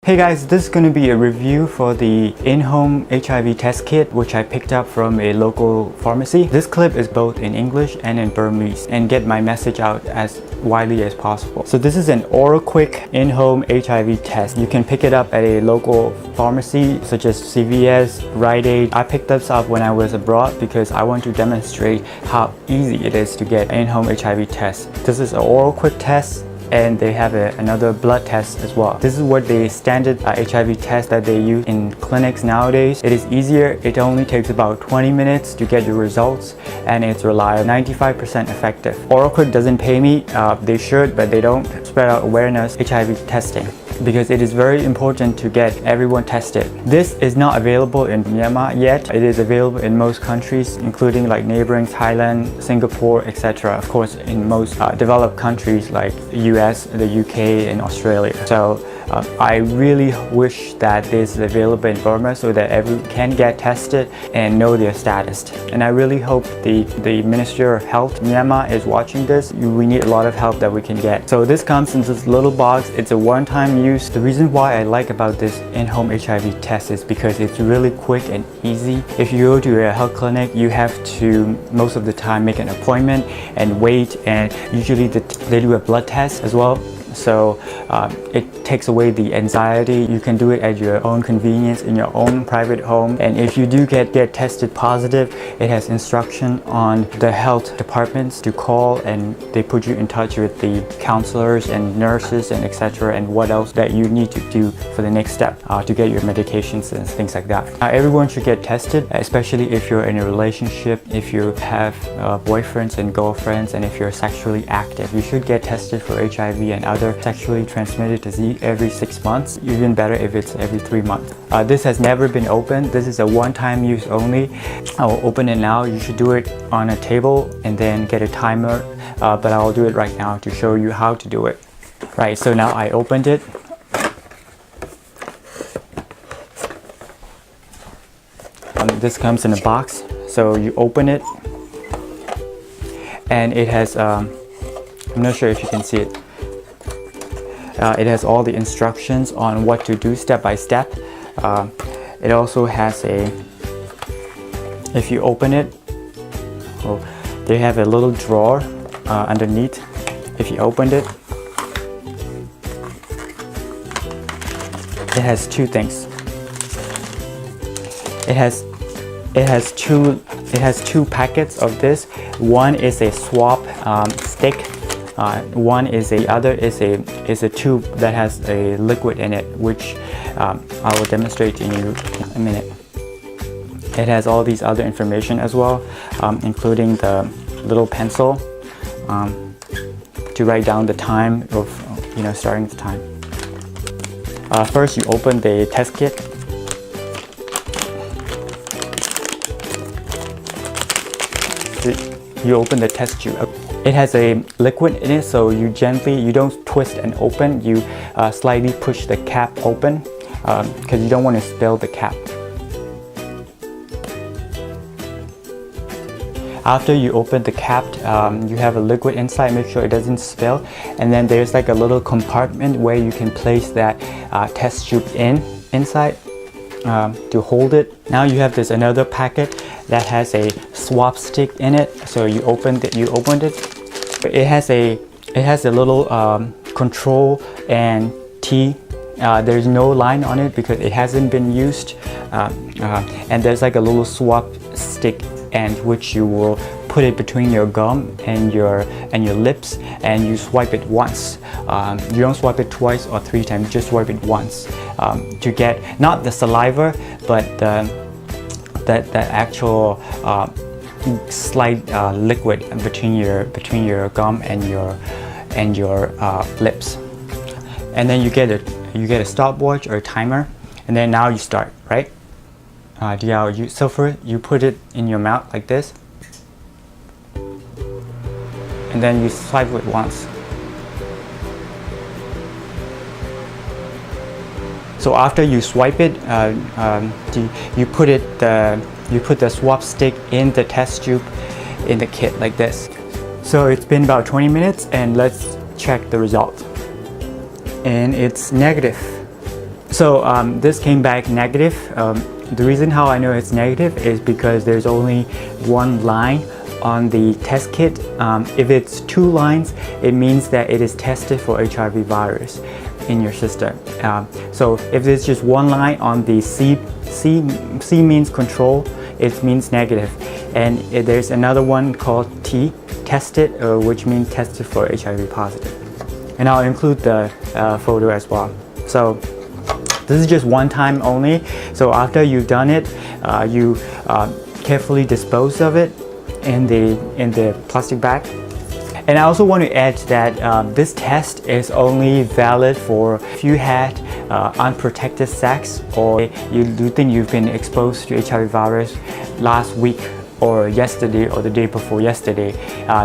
Hey guys, this is going to be a review for the in-home HIV test kit which I picked up from a local pharmacy. This clip is both in English and in Burmese and get my message out as widely as possible. So this is an OraQuick in-home HIV test. You can pick it up at a local pharmacy such as CVS, Rite Aid. I picked this up when I was abroad because I want to demonstrate how easy it is to get an in-home HIV test. This is an OraQuick test, and they have another blood test as well. This is what the standard HIV test that they use in clinics nowadays. It is easier. It only takes about 20 minutes to get your results, and it's reliable, 95% effective. OraQuick doesn't pay me. They should, but they don't spread out awareness HIV testing, because it is very important to get everyone tested. This is not available in Myanmar yet. It is available in most countries, including like neighboring Thailand, Singapore, etc. Of course, in most developed countries like US, the UK, and Australia. So I really wish that this is available in Burma so that everyone can get tested and know their status. And I really hope the Minister of Health Myanmar is watching this. We need a lot of help that we can get. So this comes in this little box. It's a one-time use. The reason why I like about this in-home HIV test is because it's really quick and easy. If you go to a health clinic, you have to most of the time make an appointment and wait, and usually they do a blood test as well. So it takes away the anxiety. You can do it at your own convenience in your own private home. And if you do get tested positive, it has instruction on the health departments to call, and they put you in touch with the counselors and nurses and etc. and what else that you need to do for the next step to get your medications and things like that. Everyone should get tested, especially if you're in a relationship, if you have boyfriends and girlfriends, and if you're sexually active. You should get tested for HIV and other sexually transmitted disease every 6 months, even better if it's every 3 months. This has never been opened. This is a one-time use only. I will open it now. You should do it on a table and then get a timer, but I will do it right now to show you how to do it. Right, so now I opened it. This comes in a box, so you open it, and it has, I'm not sure if you can see it. It has all the instructions on what to do step by step. It also has if you open it, they have a little drawer underneath. If you opened it, it has two things. It has two packets of this. One is a swab stick. One is a tube that has a liquid in it, which I will demonstrate to you in a minute. It has all these other information as well, including the little pencil to write down the time of starting the time. First, you open the test kit. You open the test tube. It has a liquid in it, so you don't twist and open. You slightly push the cap open because you don't want to spill the cap. After you open the cap, you have a liquid inside. Make sure it doesn't spill. And then there's like a little compartment where you can place that test tube inside to hold it. Now you have this another packet that has a swab stick in it. So you opened it. It has a little control and T. There's no line on it because it hasn't been used. And there's like a little swab stick end which you will put it between your gum and your lips, and you swipe it once. You don't swipe it twice or 3 times. You just swipe it once to get not the saliva, but the actual slight liquid between your gum and your lips. And then you get a stopwatch or a timer, and then now you start, right? So first you put it in your mouth like this, and then you swipe it once. So after you swipe it, you put the swab stick in the test tube in the kit like this. So it's been about 20 minutes, and let's check the result. And it's negative. So this came back negative. The reason how I know it's negative is because there's only one line on the test kit. If it's 2 lines, it means that it is tested for HIV virus in your system. So if there's just 1 line on the C means control, it means negative. And there's another one called T, tested, which means tested for HIV positive. And I'll include the photo as well. So this is just one time only. So after you've done it, you carefully dispose of it in the plastic bag. And I also want to add that this test is only valid for if you had unprotected sex, or you think you've been exposed to HIV virus last week or yesterday or the day before yesterday.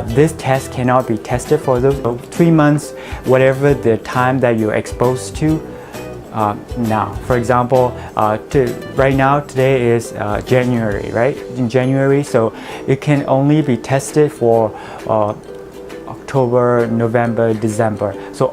This test cannot be tested for those 3 months, whatever the time that you're exposed to. Now, for example, right now today is January, right? In January, so it can only be tested for October, November, December. So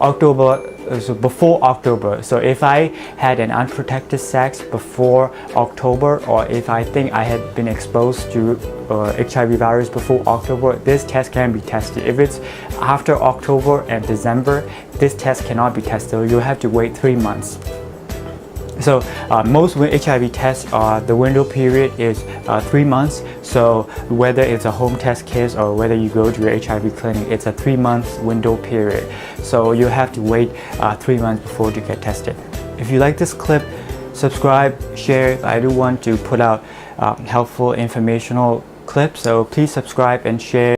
before October. So if I had an unprotected sex before October, or if I think I had been exposed to HIV virus before October, this test can be tested. If it's after October and December, this test cannot be tested. You'll have to wait 3 months. So most HIV tests, the window period is 3 months. So whether it's a home test kit or whether you go to your HIV clinic, it's a 3-month window period. So you have to wait 3 months before you get tested. If you like this clip, subscribe, share. I do want to put out helpful informational clips, so please subscribe and share.